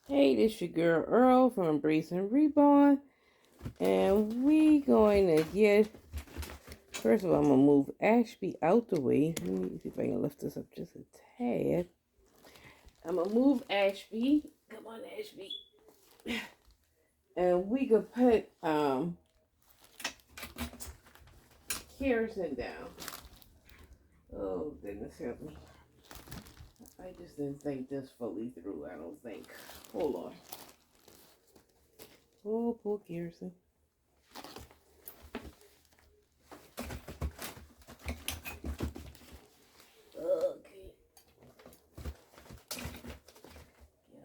Hey, this your girl Earl from Embrace and Reborn, and we going to get. First of all, I'm gonna move Ashby out the way. Let me see if I can lift this up just a tad. I'm gonna move Ashby. Come on, Ashby, and we could put Kerrison down. Oh goodness help me! I just didn't think this fully through. I don't think. Hold on. Oh, poor Kerrison. Okay. Yeah.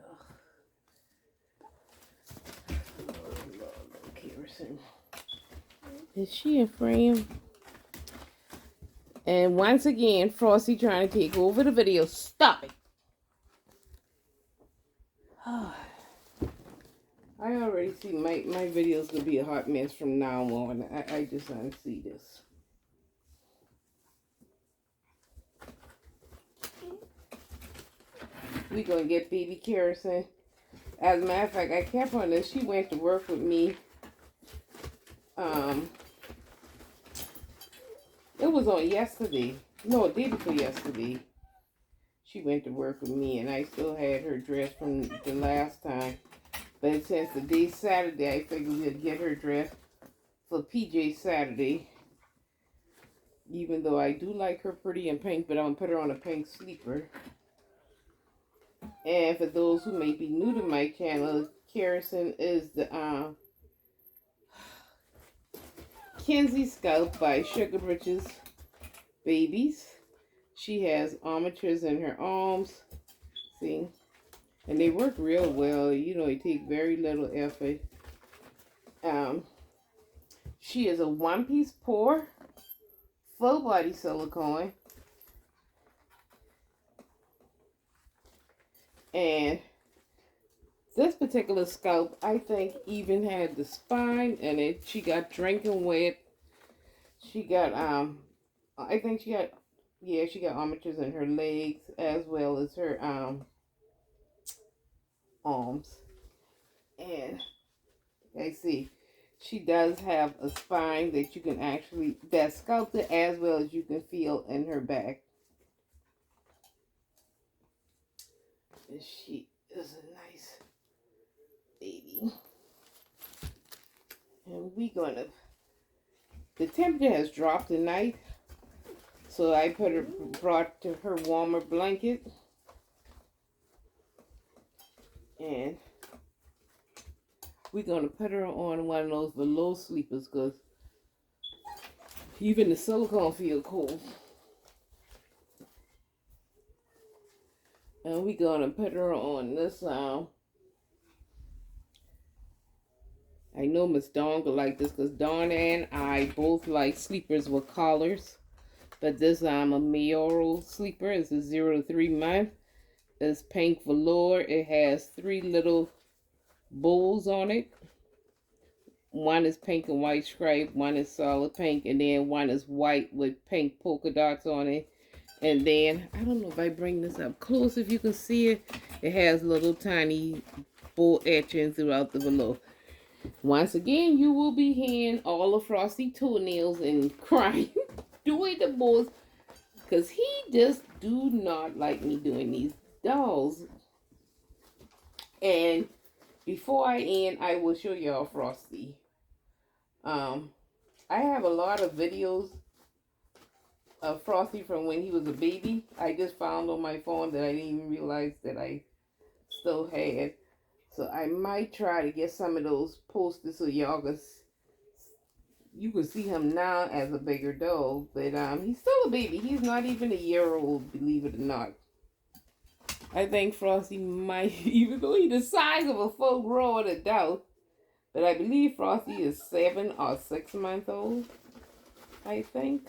Oh, Kerrison. Is she in frame? And once again, Frosty trying to take over the video. Stop it. I already see my video's going to be a hot mess from now on. I just want to see this. We going to get baby Kerrison. As a matter of fact, I kept on this. She went to work with me. It was on yesterday. No, day before yesterday. She went to work with me, and I still had her dress from the last time. But since the day's Saturday, I figured we'd get her dressed for PJ Saturday. Even though I do like her pretty in pink, but I'm going to put her on a pink sleeper. And for those who may be new to my channel, Kerrison is the Kensi sculpt by Sugar Britches Babies. She has armatures in her arms. See? And they work real well. You know, it takes very little effort. She is a one-piece pour, full body silicone. And this particular sculpt, I think, even had the spine in it. She got drinking wet. She got, I think she got, yeah, she got armatures in her legs as well as her arms. And I see she does have a spine that you can actually, that's sculpted as well as you can feel in her back. And she is a nice baby. And we gonna, the temperature has dropped tonight, so I brought to her warmer blanket. And we're going to put her on one of those below sleepers because even the silicone feel cold. And we're going to put her on this. I know Miss Dawn will like this because Dawn and I both like sleepers with collars. But this a mayoral sleeper. It's a 0 to 3 month. It's pink velour. It has 3 little bowls on it. One is pink and white stripe, one is solid pink, and then one is white with pink polka dots on it. And then, I don't know if I bring this up close, if you can see it, it has little tiny bow etching throughout the below. Once again, you will be hearing all of Frosty toenails and crying, doing the most, because he just do not like me doing these dolls. And before I end, I will show y'all Frosty. I have a lot of videos of Frosty from when he was a baby. I just found on my phone that I didn't even realize that I still had. So I might try to get some of those posted so y'all can, you can see him now as a bigger dog. But he's still a baby. He's not even a year old, believe it or not. I think Frosty might, even though he's the size of a full grown adult, but I believe Frosty is 7 or 6 months old, I think.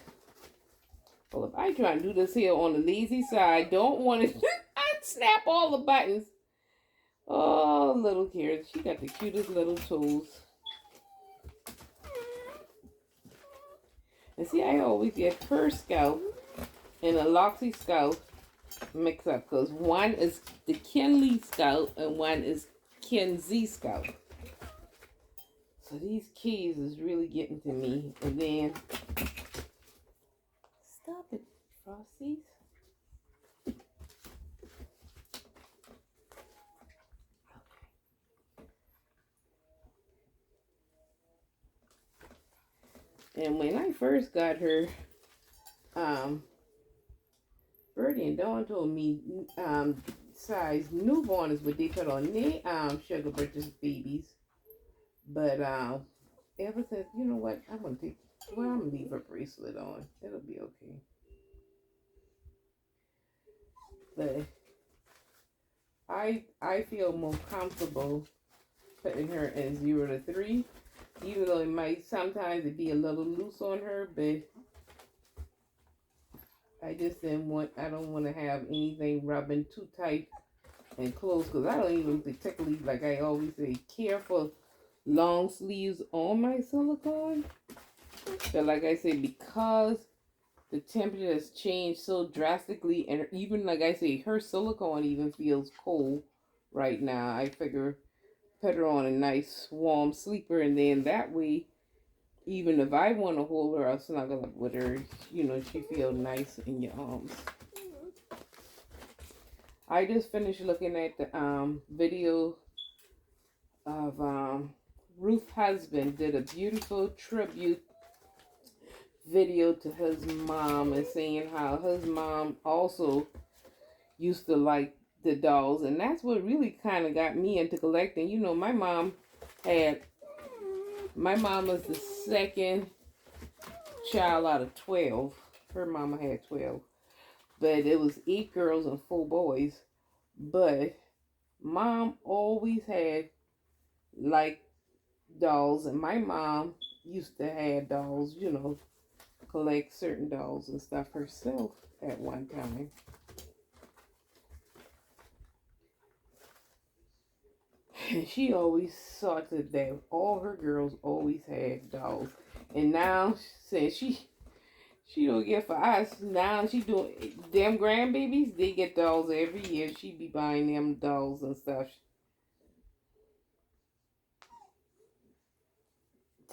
Well, if I try to do this here on the lazy side, don't want to unsnap all the buttons. Oh, little Kerrison. She got the cutest little toes. And see, I always get her scalp and a Loxy scalp mix up because one is the Kinley scalp and one is Kensi sculpt. So these keys is really getting to me. And then, stop it, Frosties. And when I first got her, Birdie and Dawn told me size newborn is what they put on their sugar Britches babies. But ever since, you know what, I'm gonna leave her bracelet on. It'll be okay. But I feel more comfortable putting her in 0 to 3, even though it might sometimes it be a little loose on her, but I don't want to have anything rubbing too tight and close, because I don't even particularly, like I always say, care for long sleeves on my silicone. But like I said, because the temperature has changed so drastically, and even like I say, her silicone even feels cold right now. I figure put her on a nice warm sleeper, and then that way, even if I want to hold her, I'll snuggle up with her. You know, she feels nice in your arms. I just finished looking at the video of Ruth's husband did a beautiful tribute video to his mom, and saying how his mom also used to like the dolls, and that's what really kind of got me into collecting. You know, my mom was the second child out of 12. Her mama had 12, but it was 8 girls and 4 boys. But mom always had like dolls, and my mom used to have dolls, you know, collect certain dolls and stuff herself at one time. And she always thought that all her girls always had dolls. And now, since she don't get for us, now she doing, them grandbabies, they get dolls every year. She be buying them dolls and stuff.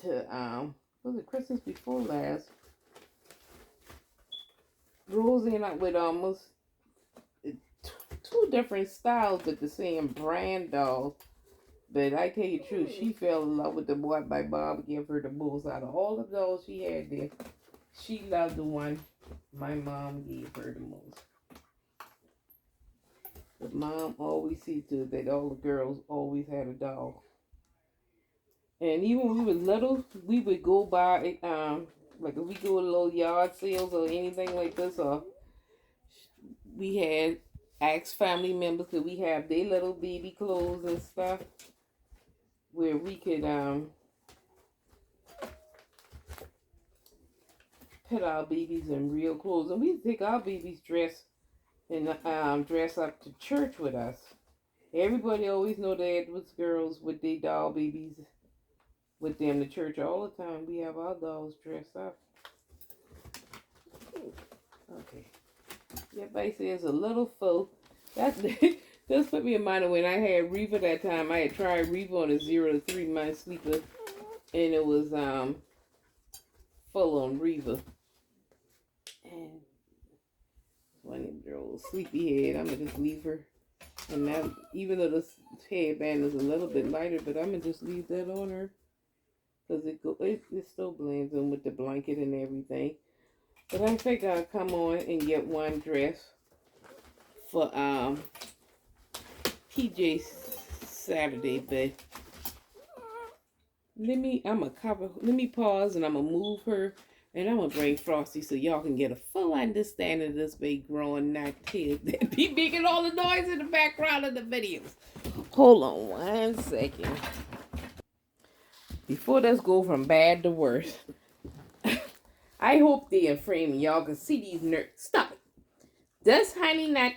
To, was it Christmas before last? Rose ended up with almost 2 different styles, but the same brand doll. But I tell you the truth, she fell in love with the boy by Bob gave her the most. Out of all the dolls she had there, she loved the one my mom gave her the most. But mom always sees to it that all the girls always had a doll. And even when we was little, we would go by, like if we go to little yard sales or anything like this, or we had asked family members, could we have their little baby clothes and stuff, where we could put our babies in real clothes, and we take our babies dress up to church with us. Everybody always know that it was girls with their doll babies with them to church all the time. We have our dolls dressed up. Okay. Everybody says a little faux. That's just put me in mind of when I had Reva that time. I had tried Reva on a 0 to 3 month sleeper, and it was full on Reva. And one of the old sleepy head, I'm gonna just leave her. And now, even though this headband is a little bit lighter, but I'm gonna just leave that on her, because it still blends in with the blanket and everything. But I think I'll come on and get one dress for PJ Saturday. But let me pause, and I'm gonna move her, and I'm gonna bring Frosty so y'all can get a full understanding of this big growing neck kid that be making all the noise in the background of the videos. Hold on 1 second. Before this go from bad to worse, I hope they in frame y'all can see these nerds. Stop it. This Honey Nut,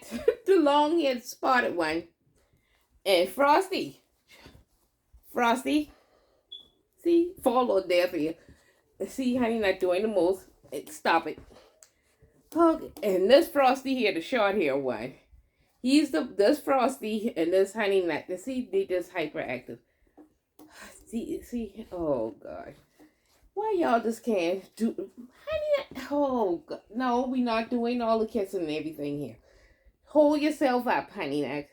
the long-haired spotted one, and Frosty, see, follow death here. See Honey Nut doing the most. Stop it. Okay. And this Frosty here, the short hair one, He's this Frosty and this Honey Nut. You see, they just hyperactive. See, oh God. Why y'all just can't do Honey Nut? Oh God. No, we not doing all the kissing and everything here. Hold yourself up, Honey Nut.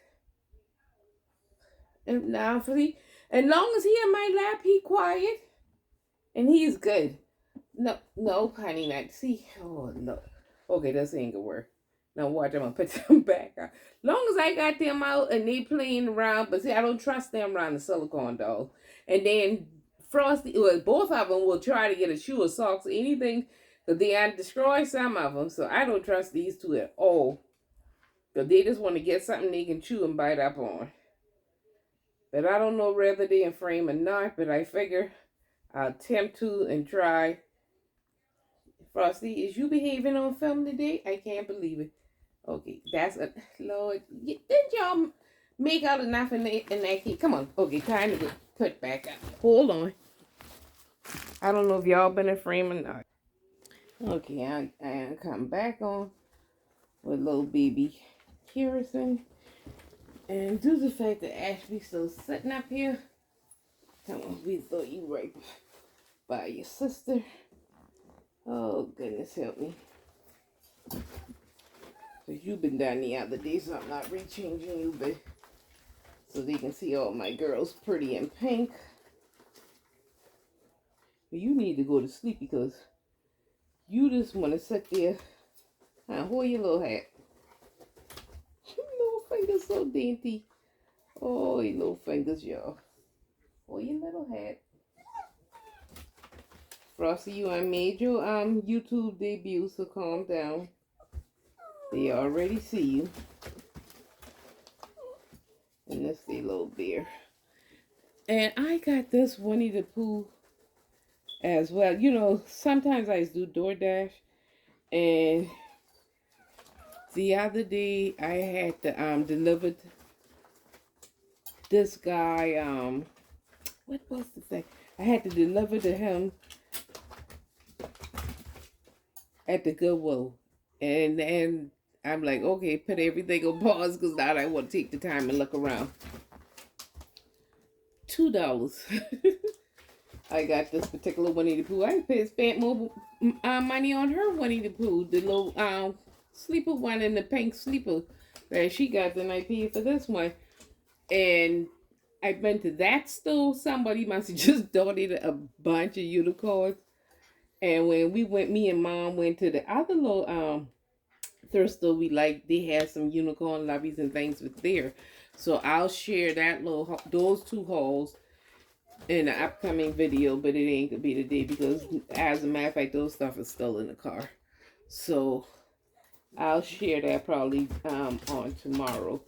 And now for the, as long as he in my lap, he quiet. And he's good. No, Honey Nut. See, oh no. Okay, this ain't gonna work. Now watch, I'm gonna put them back out. Long as I got them out and they playing around, but see, I don't trust them around the silicone doll. And then Frosty, well, both of them will try to get a shoe or socks or anything, but they destroy some of them. So I don't trust these two at all. Because they just want to get something they can chew and bite up on. But I don't know whether they in frame or not, but I figure I'll attempt to and try. Frosty, is you behaving on film today? I can't believe it. Okay, that's a Lord. Didn't y'all make out enough in that key? Come on. Okay, time to put back up. Hold on. I don't know if y'all been in frame or not. Okay, I come back on with little baby Kerrison. And due to the fact that Ashby's still sitting up here, come on, we throw you right by your sister. Oh, goodness help me. Because you've been down the other day, so I'm not rechanging you, but so they can see all my girls pretty in pink. But you need to go to sleep because you just want to sit there. Hold your little hat. Little fingers so dainty. Oh, your little fingers, y'all. Hold your little hat. Frosty, you made your YouTube debut, so calm down. They already see you. And this the little bear. And I got this Winnie the Pooh as well. You know, sometimes I do DoorDash. And the other day I had to deliver this guy, what was the thing? I had to deliver to him at the Goodwill. And I'm like, okay, put everything on pause because now I want to take the time and look around. $2. I got this particular Winnie the Pooh. I spent more money on her Winnie the Pooh, the little sleeper one and the pink sleeper that she got than I paid for this one. And I've been to that store. Somebody must have just donated a bunch of unicorns. And when we went, me and Mom went to the other little thrift store we like, they had some unicorn lobbies and things with there. So I'll share that those two hauls in the upcoming video, but it ain't gonna be today because as a matter of fact, those stuff is still in the car. So I'll share that probably on tomorrow.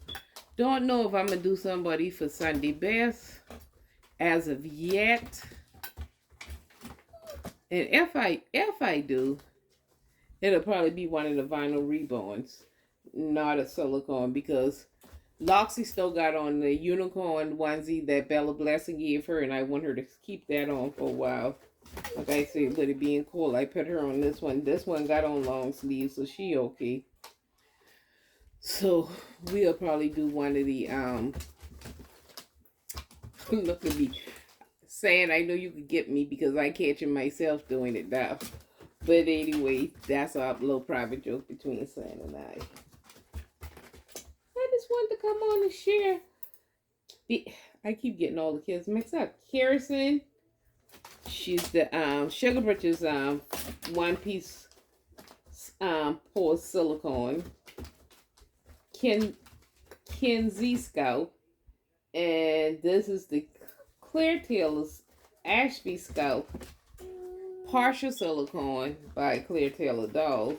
Don't know if I'm gonna do somebody for Sunday best as of yet. And if I do, it'll probably be one of the vinyl reborns, not a silicone, because Loxie still got on the unicorn onesie that Bella Blessing gave her, and I want her to keep that on for a while. Like I said, with it being cold, I put her on this one. This one got on long sleeves, so she okay. So we'll probably do one of the look at me saying I know you could get me because I catching myself doing it now. But anyway, that's our little private joke between Sam and I. I just wanted to come on and share. I keep getting all the kids mixed up. Kerrison, she's the Sugar Britches one-piece porous silicone. Kensi sculpt, and this is the Clear Tailor's Ashby sculpt, partial silicone by Clear Tailor Doll.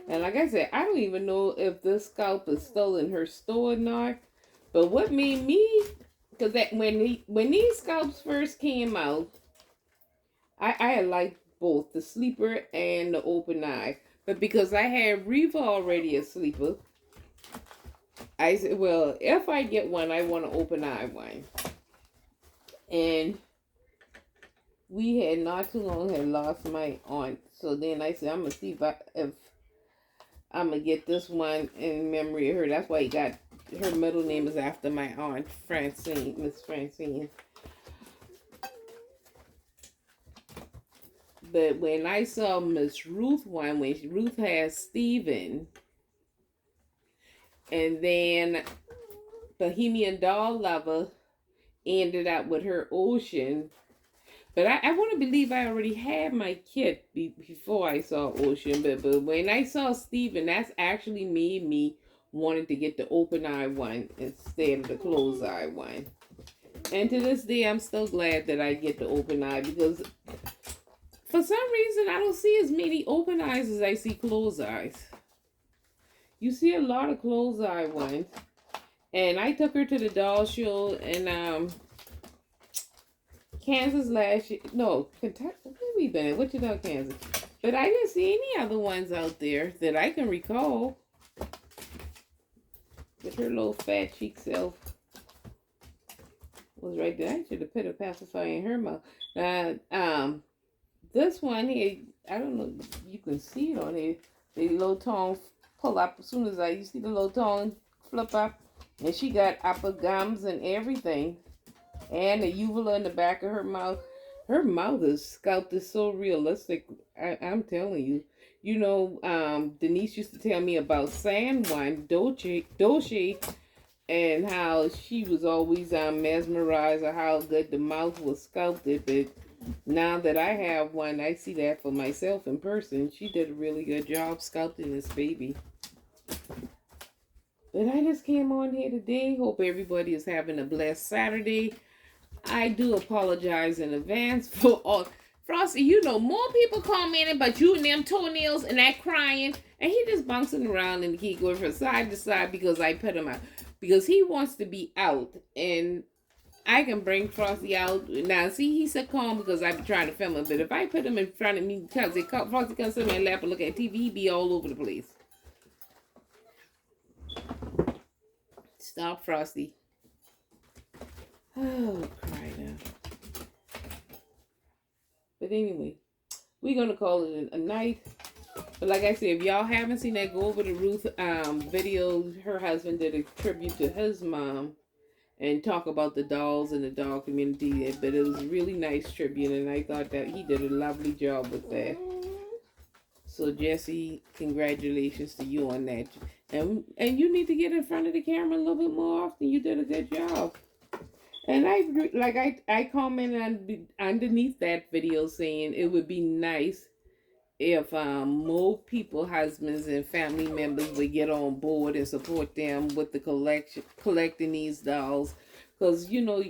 And like I said, I don't even know if this sculpt is still in her store or not. But what made me, because that when these sculpts first came out, I liked both the sleeper and the open eye. But because I had Reva already a sleeper, I said, well, if I get one, I want an open eye one. And we had not too long had lost my aunt. So then I said, I'm going to see if I'm going to get this one in memory of her. That's why he got her middle name is after my aunt, Francine, Miss Francine. But when I saw Miss Ruth one, when Ruth has Steven, and then Bohemian Doll Lover ended up with her Ocean. But I want to believe I already had my kit before I saw Ocean. But when I saw Steven, that's actually made me wanted to get the open eye one instead of the closed eye one. And to this day, I'm still glad that I get the open eye, because for some reason I don't see as many open eyes as I see closed eyes. You see a lot of closed eye ones. And I took her to the doll show in Kansas last year. No, Kentucky. Where we been at? What you know, Kansas? But I didn't see any other ones out there that I can recall. With her little fat cheek self was right there. I should have put a pacifier in her mouth. This one here, I don't know if you can see it on here. The little tongue pull up as soon as you see the little tongue flip up. And she got upper gums and everything. And the uvula in the back of her mouth. Her mouth is sculpted so realistic. I'm telling you. You know, Denise used to tell me about San Juan, Dolce, and how she was always mesmerized at how good the mouth was sculpted. But now that I have one, I see that for myself in person. She did a really good job sculpting this baby. But I just came on here today. Hope everybody is having a blessed Saturday. I do apologize in advance for all. Frosty, you know, more people commenting, but you and them toenails and that crying. And he just bouncing around and he going from side to side because I put him out. Because he wants to be out. And I can bring Frosty out. Now, see, he's so calm because I've been trying to film him. But if I put him in front of me, because Frosty comes to my lap and look at TV, he'd be all over the place. Stop, Frosty. Oh, cry now. But anyway, we're going to call it a night. But like I said, if y'all haven't seen that, go over to Ruth video. Her husband did a tribute to his mom and talk about the dolls in the doll community. But it was a really nice tribute, and I thought that he did a lovely job with that. So Jesse, congratulations to you on that. And you need to get in front of the camera a little bit more often. You did a good job. And I commented underneath that video saying it would be nice if more people, husbands and family members, would get on board and support them with the collecting these dolls. Because, you know,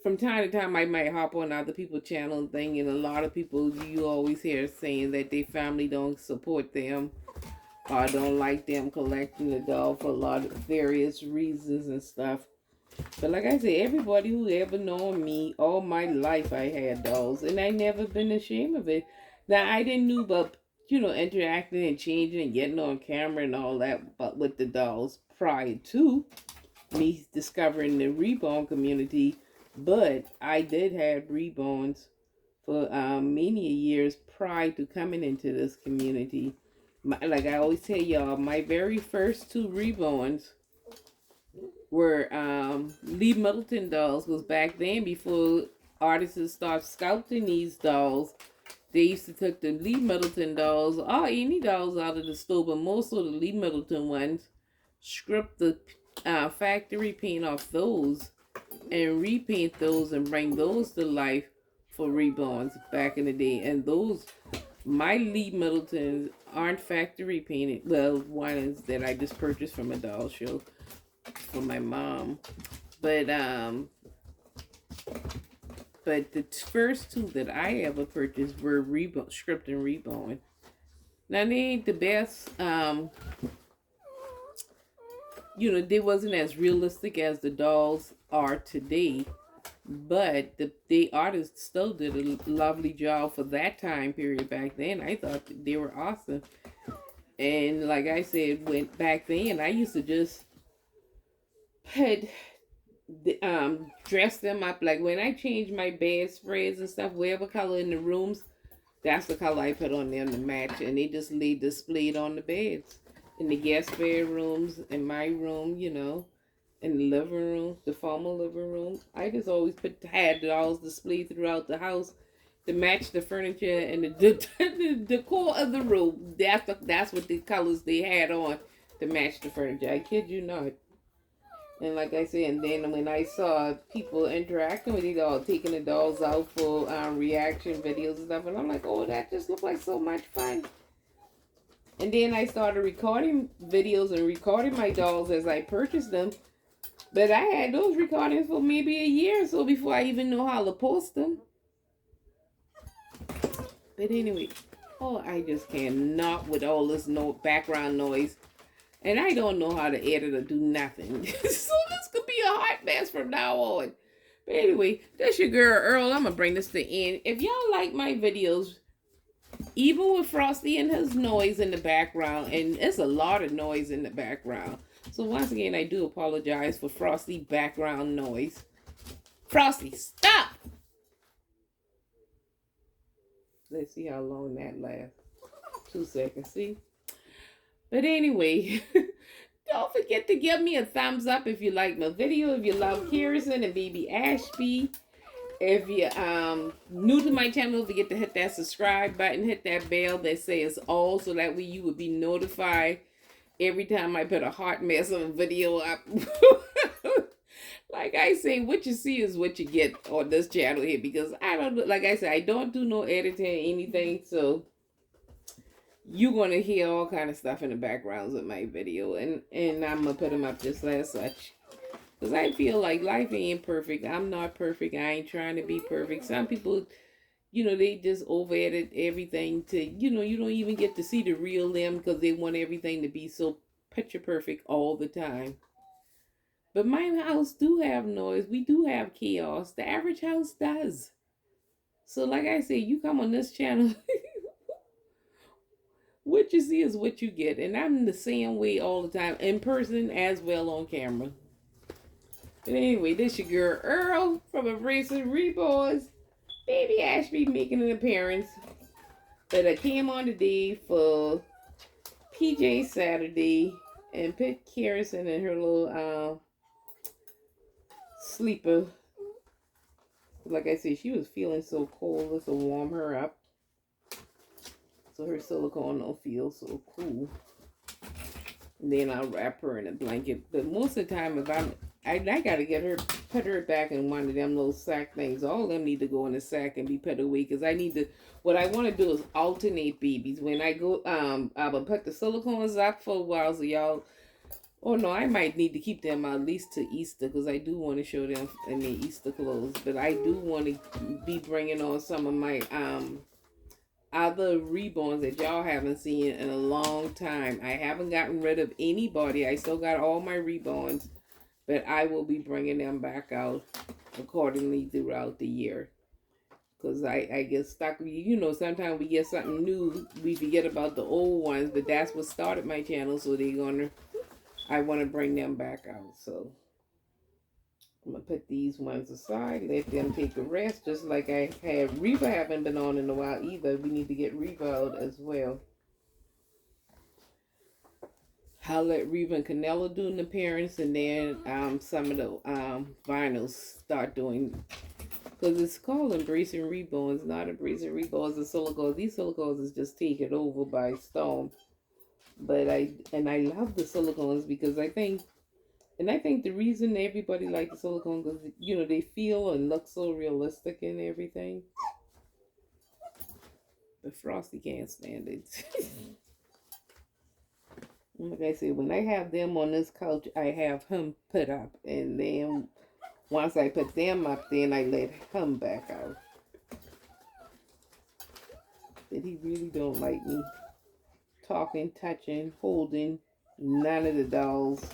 from time to time I might hop on other people's channel and thing, and a lot of people you always hear saying that their family don't support them or don't like them collecting the doll for a lot of various reasons and stuff. But like I said, everybody who ever known me, all my life I had dolls, and I never been ashamed of it. Now, I didn't know about, you know, interacting and changing and getting on camera and all that, but with the dolls prior to me discovering the reborn community. But I did have reborns for many years prior to coming into this community. Like I always tell y'all, my very first two reborns were Lee Middleton dolls. Was back then, before artists started sculpting these dolls, they used to take the Lee Middleton dolls or any dolls out of the store, but most of the Lee Middleton ones, strip the factory paint off those and repaint those and bring those to life for reborns back in the day. And those, my Lee Middletons aren't factory painted. Well, one is that I just purchased from a doll show for my mom. But the first two that I ever purchased were script and reborn. Now they ain't the best. You know, they wasn't as realistic as the dolls are today, but the artists still did a lovely job for that time period back then. I thought they were awesome. And like I said, back then I used to just put dress them up. Like when I changed my bedspreads and stuff, whatever color in the rooms, that's the color I put on them to match, and they just displayed on the beds in the guest bedrooms, in my room, you know. in the living room, the formal living room. I just always had dolls displayed throughout the house to match the furniture and the decor of the room. That's what the colors they had on to match the furniture. I kid you not. And like I said, and then when I saw people interacting with it all, taking the dolls out for reaction videos and stuff, and I'm like, oh, that just looked like so much fun. And then I started recording videos and recording my dolls as I purchased them. But I had those recordings for maybe a year or so before I even know how to post them. But anyway, oh, I just cannot with all this background noise. And I don't know how to edit or do nothing. So this could be a hot mess from now on. But anyway, that's your girl Earl. I'm going to bring this to the end. If y'all like my videos, even with Frosty and his noise in the background, and it's a lot of noise in the background. So once again, I do apologize for Frosty background noise. Frosty, stop! Let's see how long that lasts. 2 seconds, see? But anyway, don't forget to give me a thumbs up if you like my video. If you love Kerrison and baby Ashby. If you're new to my channel, don't forget to hit that subscribe button. Hit that bell that says all, so that way you would be notified every time I put a hot mess of a video up. Like I say, what you see is what you get on this channel here. Because I don't, like I said, I don't do no editing or anything. So you're going to hear all kind of stuff in the backgrounds of my video. And I'm going to put them up just as such. Because I feel like life ain't perfect. I'm not perfect. I ain't trying to be perfect. Some people, you know, they just over edit everything to, you know, you don't even get to see the real them because they want everything to be so picture perfect all the time. But my house do have noise. We do have chaos. The average house does. So like I say, you come on this channel, what you see is what you get. And I'm the same way all the time, in person as well on camera. But anyway, this your girl Earl from Britches Reborns. Baby Ashby making an appearance. But I came on today for PJ Saturday and put Kerrison in her little sleeper. Like I said, she was feeling so cold. Let's warm her up, so her silicone don't feel so cool. And then I'll wrap her in a blanket. But most of the time, if I gotta get her, put her back in one of them little sack things. All of them need to go in a sack and be put away. Because I need to, what I want to do is alternate babies. When I go, I will put the silicones up for a while, so y'all, oh no, I might need to keep them at least to Easter. Because I do want to show them in their Easter clothes. But I do want to be bringing on some of my, other reborns that y'all haven't seen in a long time. I haven't gotten rid of anybody. I still got all my reborns, but I will be bringing them back out accordingly throughout the year. Because I get stuck. You know, sometimes we get something new, we forget about the old ones, but that's what started my channel, so I want to bring them back out. So I'm going to put these ones aside, let them take a rest, just like I had. Reva haven't been on in a while either. We need to get Reva out as well. I'll let Reva and Canelo do an appearance, and then some of the vinyls start doing, because it's called Embracing Reborns, not Embracing Reborns and Silicones. These silicones is just taken over by Stone. But I love the silicones because I think the reason everybody likes the silicone, because, you know, they feel and look so realistic and everything. But Frosty can't stand it. Like I said, when I have them on this couch, I have him put up. And then once I put them up, then I let him back out. But he really don't like me talking, touching, holding none of the dolls.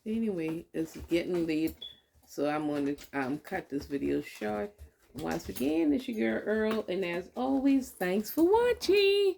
Anyway, it's getting late, so I'm going to cut this video short. Once again, it's your girl Earl, and as always, thanks for watching.